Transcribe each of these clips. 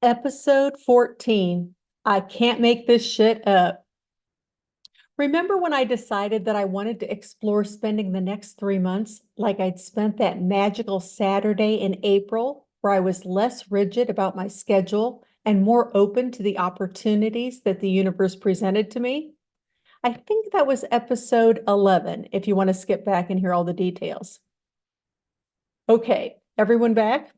Episode 14. I can't make this shit up. Remember when I decided that I wanted to explore spending the next 3 months like I'd spent that magical Saturday in April, where I was less rigid about my schedule and more open to the opportunities that the universe presented to me? I think that was episode 11, if you want to skip back and hear all the details. Okay, everyone back?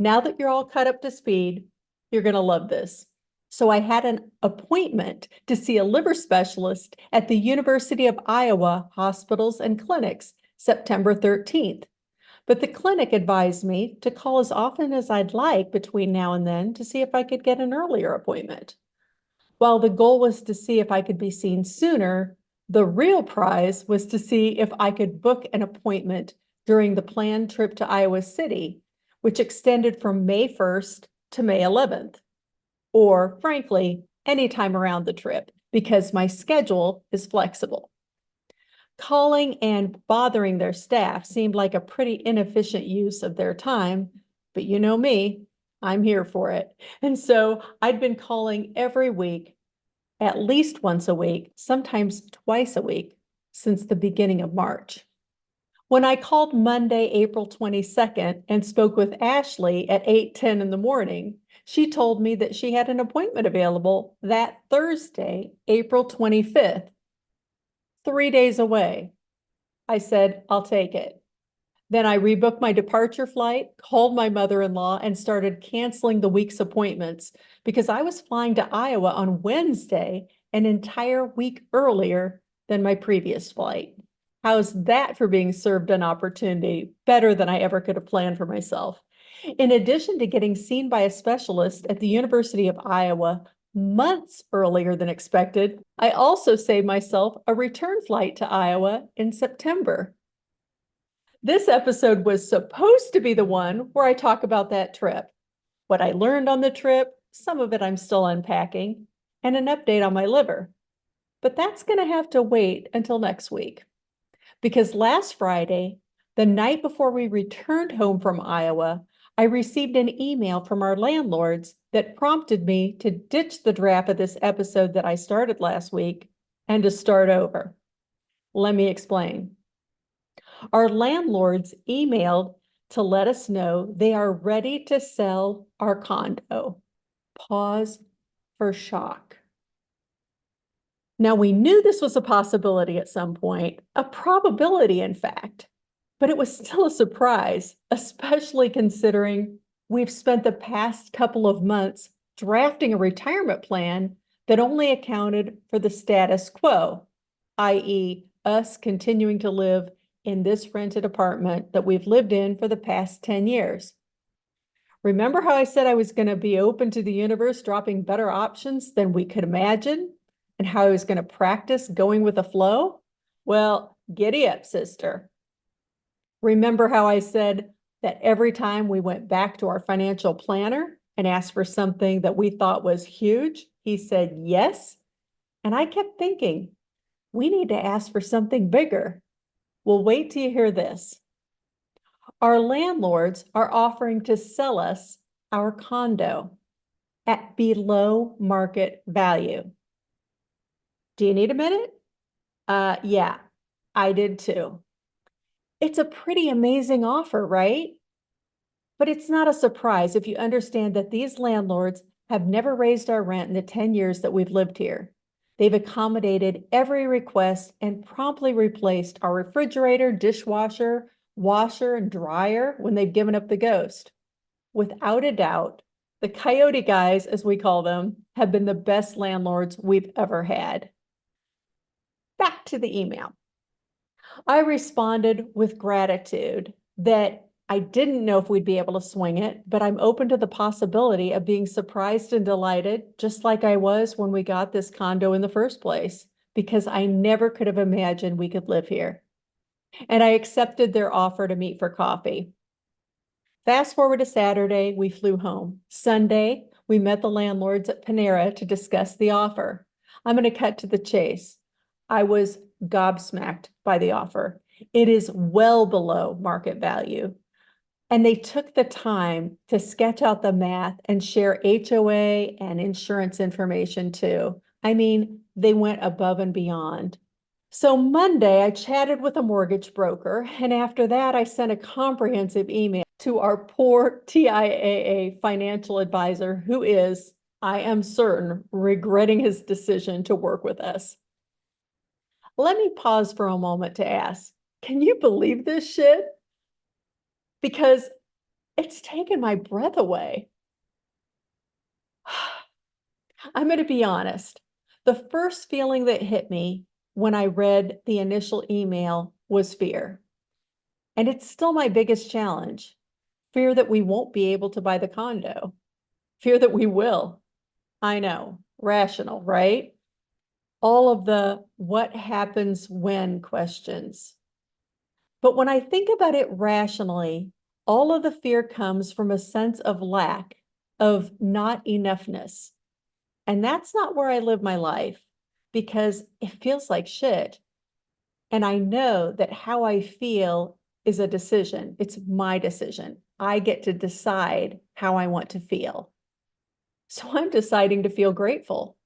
Now that you're all caught up to speed, you're going to love this. So I had an appointment to see a liver specialist at the University of Iowa Hospitals and Clinics, September 13th. But the clinic advised me to call as often as I'd like between now and then to see if I could get an earlier appointment. While the goal was to see if I could be seen sooner, the real prize was to see if I could book an appointment during the planned trip to Iowa City, which extended from May 1st to May 11th, or frankly, anytime around the trip, because my schedule is flexible. Calling and bothering their staff seemed like a pretty inefficient use of their time, but you know me, I'm here for it. And so I'd been calling every week, at least once a week, sometimes twice a week, since the beginning of March. When I called Monday, April 22nd, and spoke with Ashley at 8:10 in the morning, she told me that she had an appointment available that Thursday, April 25th, 3 days away. I said, I'll take it. Then I rebooked my departure flight, called my mother-in-law, and started canceling the week's appointments because I was flying to Iowa on Wednesday, an entire week earlier than my previous flight. How's that for being served an opportunity better than I ever could have planned for myself? In addition to getting seen by a specialist at the University of Iowa months earlier than expected, I also saved myself a return flight to Iowa in September. This episode was supposed to be the one where I talk about that trip, what I learned on the trip, some of it I'm still unpacking, and an update on my liver. But that's going to have to wait until next week. Because last Friday, the night before we returned home from Iowa, I received an email from our landlords that prompted me to ditch the draft of this episode that I started last week and to start over. Let me explain. Our landlords emailed to let us know they are ready to sell our condo. Pause for shock. Now, we knew this was a possibility at some point, a probability, in fact, but it was still a surprise, especially considering we've spent the past couple of months drafting a retirement plan that only accounted for the status quo, i.e., us continuing to live in this rented apartment that we've lived in for the past 10 years. Remember how I said I was going to be open to the universe dropping better options than we could imagine? And how I was going to practice going with the flow? Well, giddy up, sister. Remember how I said that every time we went back to our financial planner and asked for something that we thought was huge, he said yes? And I kept thinking, we need to ask for something bigger. Well, wait till you hear this. Our landlords are offering to sell us our condo at below market value. Do you need a minute? Yeah, I did too. It's a pretty amazing offer, right? But it's not a surprise if you understand that these landlords have never raised our rent in the 10 years that we've lived here. They've accommodated every request and promptly replaced our refrigerator, dishwasher, washer, and dryer when they've given up the ghost. Without a doubt, the coyote guys, as we call them, have been the best landlords we've ever had. Back to the email. I responded with gratitude that I didn't know if we'd be able to swing it, but I'm open to the possibility of being surprised and delighted, just like I was when we got this condo in the first place, because I never could have imagined we could live here. And I accepted their offer to meet for coffee. Fast forward to Saturday, we flew home. Sunday, we met the landlords at Panera to discuss the offer. I'm going to cut to the chase. I was gobsmacked by the offer. It is well below market value. And they took the time to sketch out the math and share HOA and insurance information too. I mean, they went above and beyond. So Monday, I chatted with a mortgage broker, and after that, I sent a comprehensive email to our poor TIAA financial advisor, who is, I am certain, regretting his decision to work with us. Let me pause for a moment to ask, can you believe this shit? Because it's taken my breath away. I'm going to be honest. The first feeling that hit me when I read the initial email was fear. And it's still my biggest challenge. Fear that we won't be able to buy the condo. Fear that we will. I know, rational, right? All of the what happens when questions. But when I think about it rationally, all of the fear comes from a sense of lack, of not enoughness. And that's not where I live my life because it feels like shit. And I know that how I feel is a decision. It's my decision. I get to decide how I want to feel. So I'm deciding to feel grateful.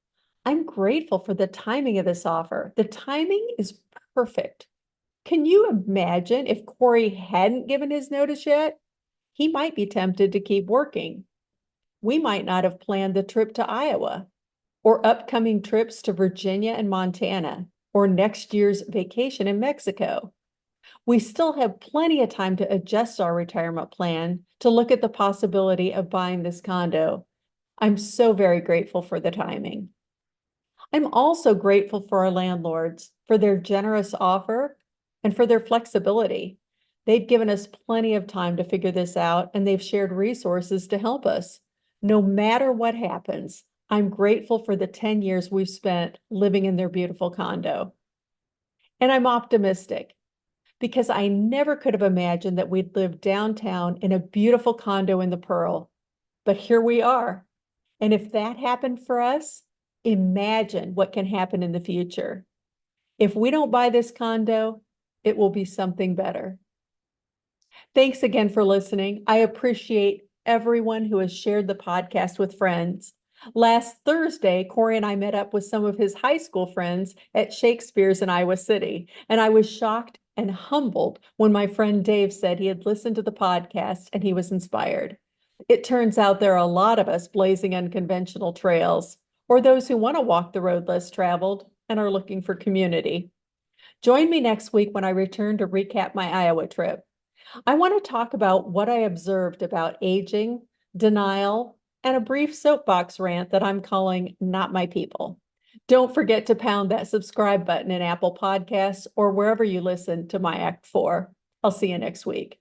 I'm grateful for the timing of this offer. The timing is perfect. Can you imagine if Corey hadn't given his notice yet? He might be tempted to keep working. We might not have planned the trip to Iowa or upcoming trips to Virginia and Montana or next year's vacation in Mexico. We still have plenty of time to adjust our retirement plan to look at the possibility of buying this condo. I'm so very grateful for the timing. I'm also grateful for our landlords for their generous offer and for their flexibility. They've given us plenty of time to figure this out, and they've shared resources to help us. No matter what happens, I'm grateful for the 10 years we've spent living in their beautiful condo. And I'm optimistic because I never could have imagined that we'd live downtown in a beautiful condo in the Pearl. But here we are. And if that happened for us, imagine what can happen in the future. If we don't buy this condo, it will be something better. Thanks again for listening. I appreciate everyone who has shared the podcast with friends. Last Thursday, Corey and I met up with some of his high school friends at Shakespeare's in Iowa City, and I was shocked and humbled when my friend Dave said he had listened to the podcast and he was inspired. It turns out there are a lot of us blazing unconventional trails, or those who want to walk the road less traveled and are looking for community. Join me next week when I return to recap my Iowa trip. I want to talk about what I observed about aging, denial, and a brief soapbox rant that I'm calling Not My People. Don't forget to pound that subscribe button in Apple Podcasts or wherever you listen to my Act 4. I'll see you next week.